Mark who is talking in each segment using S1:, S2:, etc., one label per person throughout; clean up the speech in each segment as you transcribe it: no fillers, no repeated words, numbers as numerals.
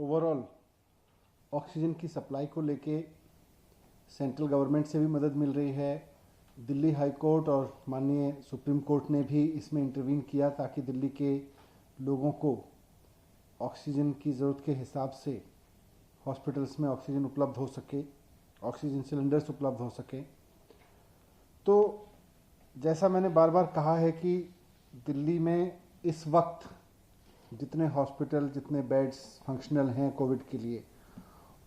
S1: Overall oxygen की supply को लेके सेंट्रल गवर्नमेंट से भी मदद मिल रही है। दिल्ली हाई कोर्ट और माननीय सुप्रीम कोर्ट ने भी इसमें इंटरवीन किया ताकि दिल्ली के लोगों को ऑक्सीजन की ज़रूरत के हिसाब से हॉस्पिटल्स में ऑक्सीजन उपलब्ध हो सके, ऑक्सीजन सिलेंडर्स उपलब्ध हो सके। तो जैसा मैंने बार बार कहा है कि दिल्ली में इस वक्त जितने हॉस्पिटल, जितने बेड्स फंक्शनल हैं कोविड के लिए,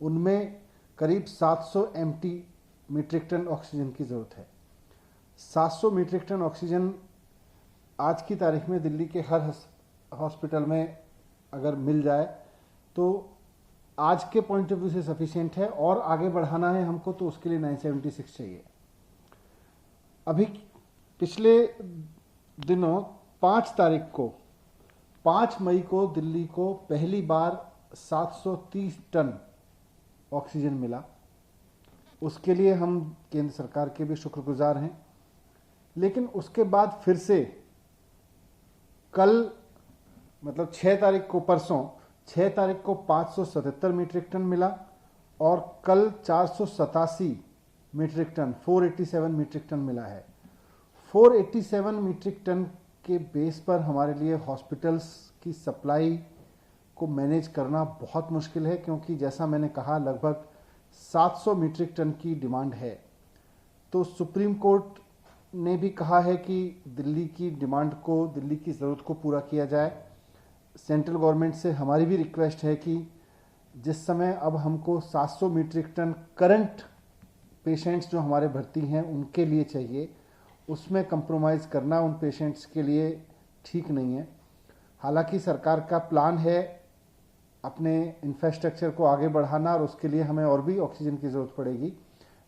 S1: उनमें करीब 700 मीट्रिक टन ऑक्सीजन की ज़रूरत है। 700 मीट्रिक टन ऑक्सीजन आज की तारीख में दिल्ली के हर हॉस्पिटल में अगर मिल जाए तो आज के पॉइंट ऑफ व्यू से सफिशिएंट है, और आगे बढ़ाना है हमको तो उसके लिए 976 चाहिए। अभी पिछले दिनों 5 मई को दिल्ली को पहली बार 730 टन ऑक्सीजन मिला। उसके लिए हम केंद्र सरकार के भी शुक्रगुजार हैं। लेकिन उसके बाद फिर से कल मतलब 6 तारीख को, परसों 6 तारीख को 577 मीट्रिक टन मिला, और कल 487 मीट्रिक टन 487 मीट्रिक टन मिला है। 487 मीट्रिक टन के बेस पर हमारे लिए हॉस्पिटल्स की सप्लाई को मैनेज करना बहुत मुश्किल है, क्योंकि जैसा मैंने कहा लगभग 700 मीट्रिक टन की डिमांड है। तो सुप्रीम कोर्ट ने भी कहा है कि दिल्ली की डिमांड को, दिल्ली की ज़रूरत को पूरा किया जाए। सेंट्रल गवर्नमेंट से हमारी भी रिक्वेस्ट है कि जिस समय अब हमको 700 मीट्रिक टन करंट पेशेंट्स जो हमारे भर्ती हैं उनके लिए चाहिए, उसमें कंप्रोमाइज़ करना उन पेशेंट्स के लिए ठीक नहीं है। हालांकि सरकार का प्लान है अपने इंफ्रास्ट्रक्चर को आगे बढ़ाना, और उसके लिए हमें और भी ऑक्सीजन की ज़रूरत पड़ेगी।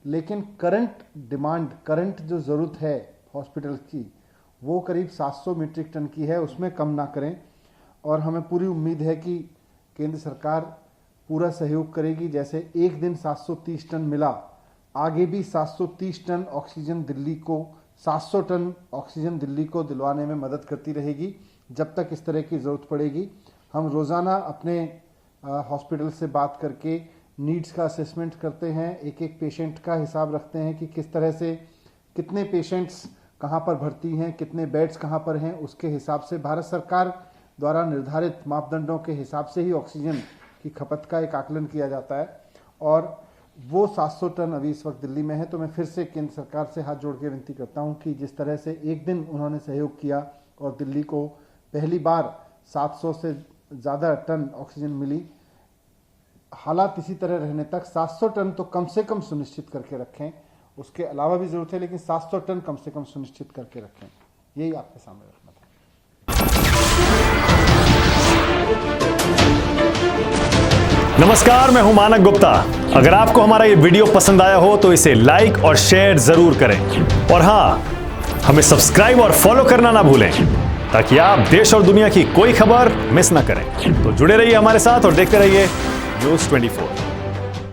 S1: लेकिन करंट डिमांड, करंट जो ज़रूरत है हॉस्पिटल की, वो करीब 700 मीट्रिक टन की है, उसमें कम ना करें। और हमें पूरी उम्मीद है कि केंद्र सरकार पूरा सहयोग करेगी। जैसे एक दिन 730 टन मिला, आगे भी 730 टन ऑक्सीजन दिल्ली को, 700 टन ऑक्सीजन दिल्ली को दिलवाने में मदद करती रहेगी जब तक इस तरह की ज़रूरत पड़ेगी। हम रोज़ाना अपने हॉस्पिटल से बात करके नीड्स का असेसमेंट करते हैं, एक एक पेशेंट का हिसाब रखते हैं कि किस तरह से कितने पेशेंट्स कहाँ पर भर्ती हैं, कितने बेड्स कहाँ पर हैं। उसके हिसाब से भारत सरकार द्वारा निर्धारित मापदंडों के हिसाब से ही ऑक्सीजन की खपत का एक आकलन किया जाता है, और वो 700 टन अभी इस वक्त दिल्ली में है। तो मैं फिर से केंद्र सरकार से हाथ जोड़ के विनती करता हूं कि जिस तरह से एक दिन उन्होंने सहयोग किया और दिल्ली को पहली बार 700 से ज़्यादा टन ऑक्सीजन मिली, हालात इसी तरह रहने तक 700 टन तो कम से कम सुनिश्चित करके रखें। उसके अलावा भी ज़रूरत है, लेकिन 700 टन कम से कम सुनिश्चित करके रखें। यही आपके सामने रखना था।
S2: नमस्कार, मैं हूं मानक गुप्ता। अगर आपको हमारा ये वीडियो पसंद आया हो तो इसे लाइक और शेयर जरूर करें, और हां, हमें सब्सक्राइब और फॉलो करना ना भूलें ताकि आप देश और दुनिया की कोई खबर मिस ना करें। तो जुड़े रहिए हमारे साथ और देखते रहिए न्यूज़ 24।